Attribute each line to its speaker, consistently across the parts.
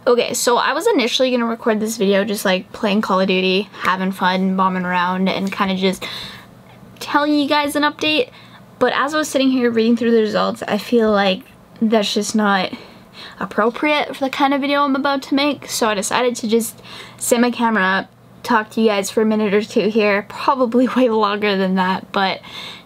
Speaker 1: Okay, so I was initially gonna record this video just like playing Call of Duty, having fun, bombing around, and kind of just telling you guys an update. But as I was sitting here reading through the results, I feel like that's just not appropriate for the kind of video I'm about to make. So I decided to just set my camera up, talk to you guys for a minute or two here, probably way longer than that, but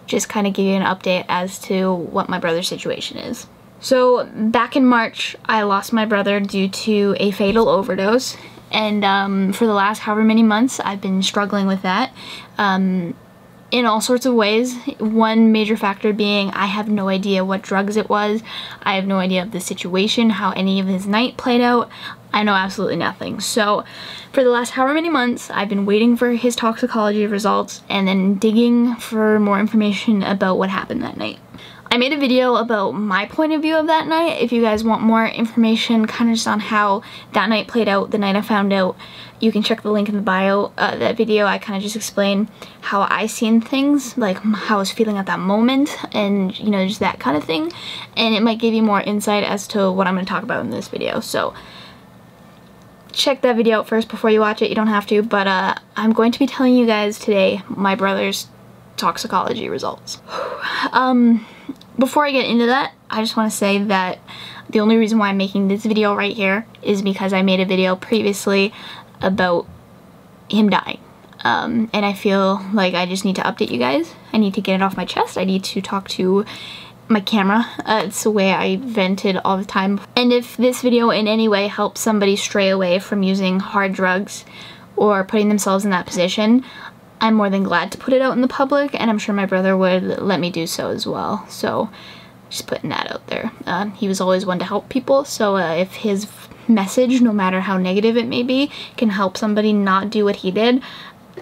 Speaker 1: just kind of give you an update as to what my brother's situation is. So back in March, I lost my brother due to a fatal overdose, and for the last however many months, I've been struggling with that in all sorts of ways. One major factor being I have no idea what drugs it was. I have no idea of the situation, how any of his night played out. I know absolutely nothing. So for the last however many months, I've been waiting for his toxicology results and then digging for more information about what happened that night. I made a video about my point of view of that night. If you guys want more information kind of just on how that night played out, the night I found out, you can check the link in the bio. That video, I kind of just explain how I seen things, like how I was feeling at that moment, and you know, just that kind of thing. And it might give you more insight as to what I'm going to talk about in this video. So check that video out first before you watch it. You don't have to, but I'm going to be telling you guys today my brother's toxicology results. Before I get into that, I just want to say that the only reason why I'm making this video right here is because I made a video previously about him dying. And I feel like I just need to update you guys. I need to get it off my chest. I need to talk to my camera. It's the way I vented all the time. And if this video in any way helps somebody stray away from using hard drugs or putting themselves in that position, I'm more than glad to put it out in the public, and I'm sure my brother would let me do so as well. So just putting that out there. He was always one to help people, so if his message, no matter how negative it may be, can help somebody not do what he did,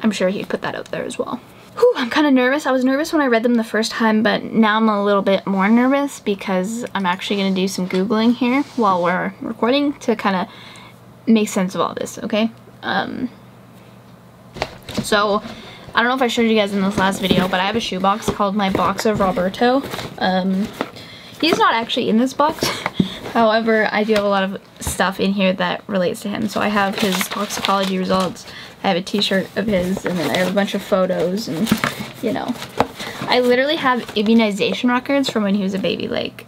Speaker 1: I'm sure he'd put that out there as well. Whew, I'm kind of nervous. I was nervous when I read them the first time, but now I'm a little bit more nervous because I'm actually going to do some Googling here while we're recording to kind of make sense of all this, okay? So I don't know if I showed you guys in this last video, but I have a shoebox called my box of Roberto. He's not actually in this box. However, I do have a lot of stuff in here that relates to him. So I have his toxicology results, I have a t-shirt of his, and then I have a bunch of photos, and you know. I literally have immunization records from when he was a baby, like.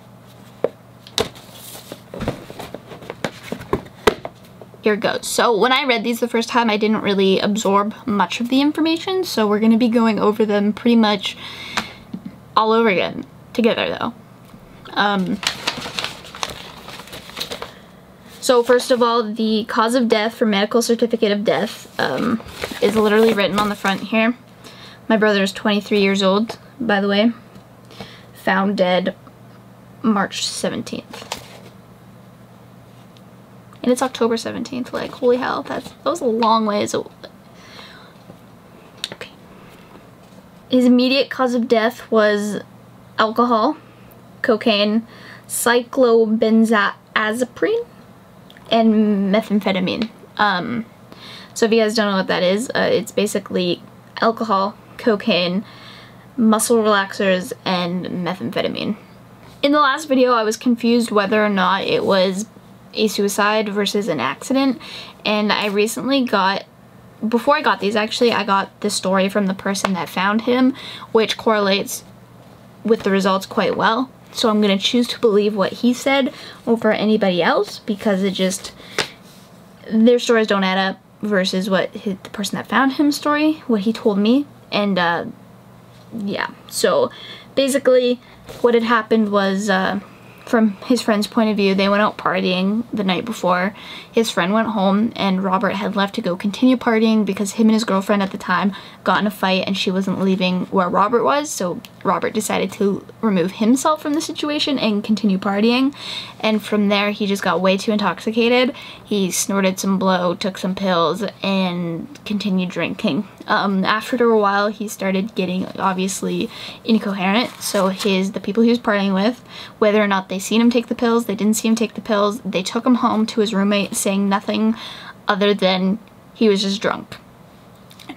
Speaker 1: Here it goes. So when I read these the first time, I didn't really absorb much of the information, so we're going to be going over them pretty much all over again together though. So first of all, the cause of death for medical certificate of death is literally written on the front here. My brother is 23 years old, by the way. Found dead March 17th. And it's October 17th, like, holy hell, that was a long ways away. Okay. His immediate cause of death was alcohol, cocaine, cyclobenzaprine, and methamphetamine. So if you guys don't know what that is, it's basically alcohol, cocaine, muscle relaxers, and methamphetamine. In the last video, I was confused whether or not it was a suicide versus an accident, and I recently got, before I got these actually, I got the story from the person that found him, which correlates with the results quite well. So I'm going to choose to believe what he said over anybody else, because it just, their stories don't add up versus what the person that found him story, what he told me. And yeah, so basically what had happened was, from his friend's point of view, they went out partying the night before. His friend went home, and Robert had left to go continue partying because him and his girlfriend at the time got in a fight and she wasn't leaving where Robert was, so Robert decided to remove himself from the situation and continue partying. And from there, he just got way too intoxicated. He snorted some blow, took some pills, and continued drinking. After a while, he started getting obviously incoherent, so the people he was partying with, whether or not they seen him take the pills, they didn't see him take the pills, they took him home to his roommate saying nothing other than he was just drunk.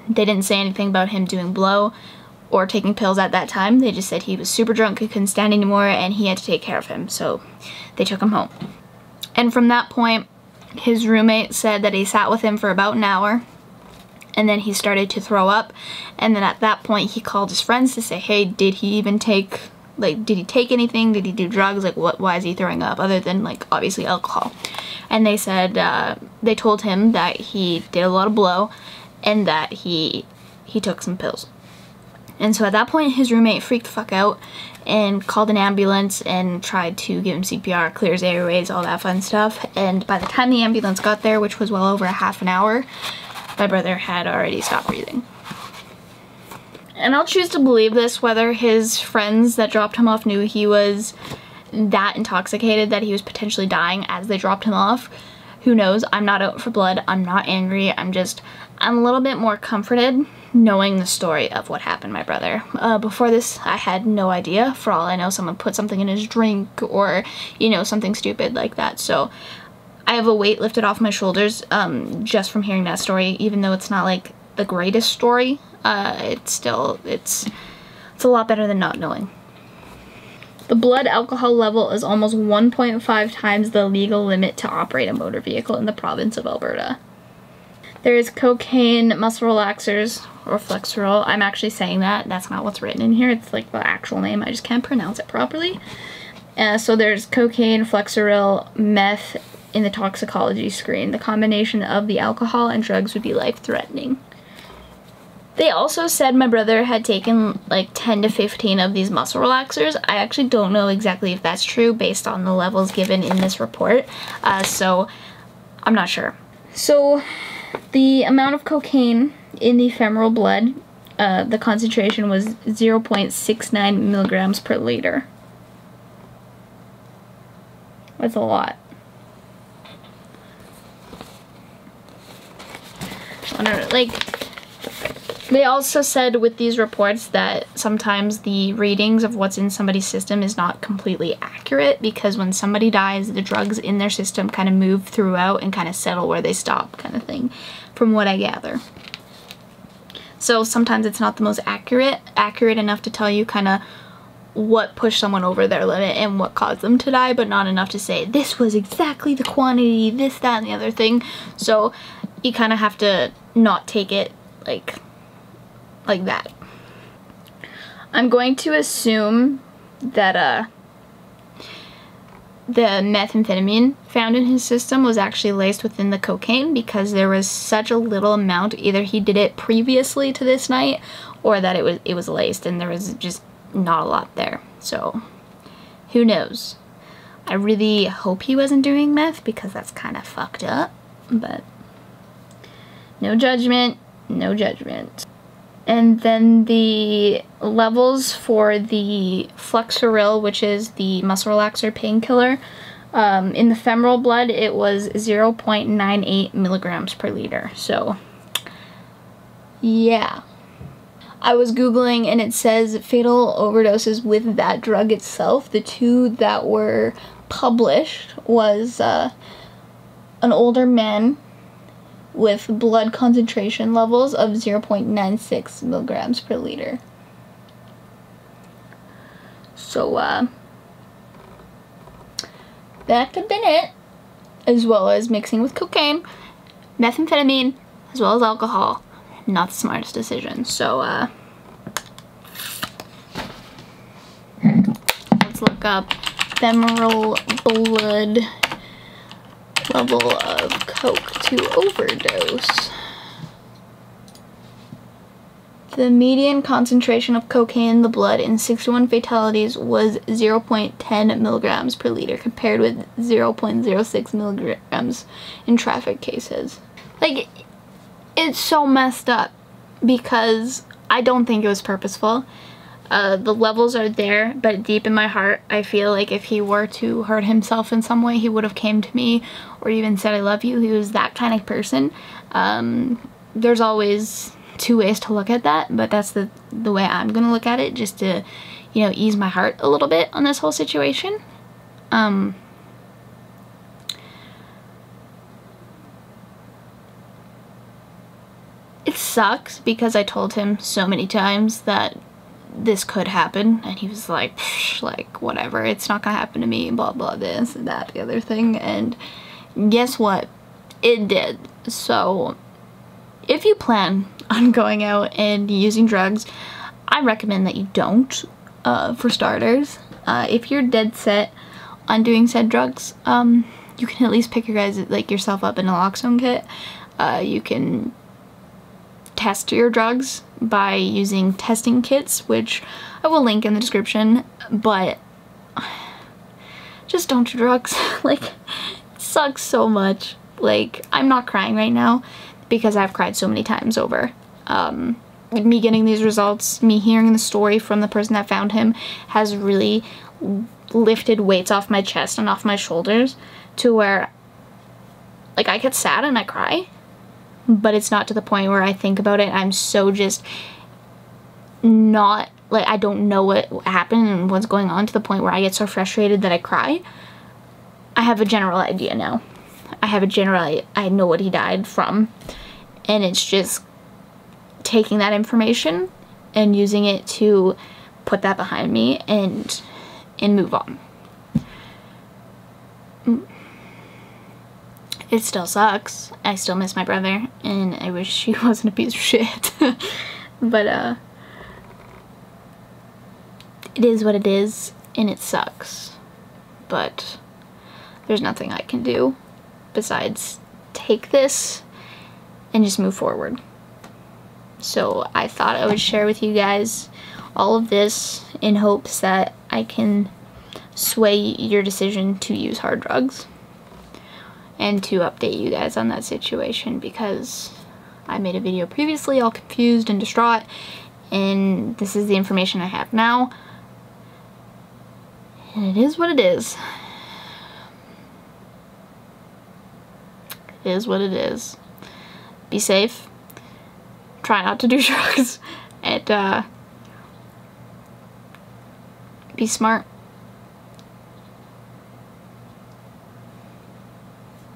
Speaker 1: They didn't say anything about him doing blow or taking pills at that time. They just said he was super drunk, he couldn't stand anymore, and he had to take care of him, so they took him home. And from that point, His roommate said that he sat with him for about an hour, and then he started to throw up, and then at that point he called his friends to say, hey, did he even take, like, did he take anything? Did he do drugs? Like, why is he throwing up, other than, like, obviously alcohol? And they said, they told him that he did a lot of blow, and that he took some pills. And so at that point, his roommate freaked the fuck out and called an ambulance and tried to give him CPR, clear his airways, all that fun stuff. And by the time the ambulance got there, which was well over a half an hour, my brother had already stopped breathing. And I'll choose to believe this, whether his friends that dropped him off knew he was that intoxicated that he was potentially dying as they dropped him off. Who knows? I'm not out for blood. I'm not angry. I'm a little bit more comforted knowing the story of what happened to my brother. Before this, I had no idea. For all I know, someone put something in his drink, or, you know, something stupid like that. So I have a weight lifted off my shoulders just from hearing that story, even though it's not like the greatest story. It's a lot better than not knowing. The blood alcohol level is almost 1.5 times the legal limit to operate a motor vehicle in the province of Alberta. There is cocaine, muscle relaxers, or Flexeril. I'm actually saying that. That's not what's written in here. It's like the actual name. I just can't pronounce it properly. So there's cocaine, Flexeril, meth in the toxicology screen. The combination of the alcohol and drugs would be life-threatening. They also said my brother had taken like 10 to 15 of these muscle relaxers. I actually don't know exactly if that's true based on the levels given in this report, so I'm not sure. So the amount of cocaine in the femoral blood, the concentration was 0.69 milligrams per liter. That's a lot. I don't know, like, they also said with these reports that sometimes the readings of what's in somebody's system is not completely accurate, because when somebody dies, the drugs in their system kind of move throughout and kind of settle where they stop, kind of thing, from what I gather. So sometimes it's not the most accurate enough to tell you kind of what pushed someone over their limit and what caused them to die, but not enough to say this was exactly the quantity, this, that, and the other thing. So you kind of have to not take it like that. I'm going to assume that the methamphetamine found in his system was actually laced within the cocaine, because there was such a little amount. Either he did it previously to this night, or that it was laced and there was just not a lot there. So who knows? I really hope he wasn't doing meth, because that's kind of fucked up, but no judgment, no judgment. And then the levels for the Flexeril, which is the muscle relaxer painkiller, in the femoral blood, it was 0.98 milligrams per liter. So, yeah. I was Googling and it says fatal overdoses with that drug itself. The two that were published was an older man with blood concentration levels of 0.96 milligrams per liter. So, that could have been it, as well as mixing with cocaine, methamphetamine, as well as alcohol. Not the smartest decision. So, let's look up femoral blood level of coke to overdose. The median concentration of cocaine in the blood in 61 fatalities was 0.10 milligrams per liter, compared with 0.06 milligrams in traffic cases. Like, it's so messed up, because I don't think it was purposeful. The levels are there, but deep in my heart, I feel like if he were to hurt himself in some way, he would have came to me or even said I love you. He was that kind of person. There's always two ways to look at that, but that's the way I'm gonna look at it, just to, you know, ease my heart a little bit on this whole situation. It sucks, because I told him so many times that this could happen, and he was like, whatever, it's not gonna happen to me, blah blah, this and that, the other thing. And guess what? it did. So if you plan on going out and using drugs, I recommend that you don't, for starters. If you're dead set on doing said drugs, you can at least pick yourself up a naloxone kit. You can test your drugs by using testing kits, which I will link in the description, but just don't do drugs. Like, it sucks so much. Like, I'm not crying right now because I've cried so many times over me getting these results. Me hearing the story from the person that found him has really lifted weights off my chest and off my shoulders to where, like, I get sad and I cry, but it's not to the point where I think about it. I'm so just not, like, I don't know what happened and what's going on to the point where I get so frustrated that I cry. I have a general idea now. I know what he died from, and it's just taking that information and using it to put that behind me and move on. It still sucks. I still miss my brother, and I wish he wasn't a piece of shit. But it is what it is, and it sucks. But there's nothing I can do besides take this and just move forward. So I thought I would share with you guys all of this in hopes that I can sway your decision to use hard drugs and to update you guys on that situation, because I made a video previously all confused and distraught, and this is the information I have now, and it is what it is. It is what it is. Be safe. Try not to do drugs. And be smart.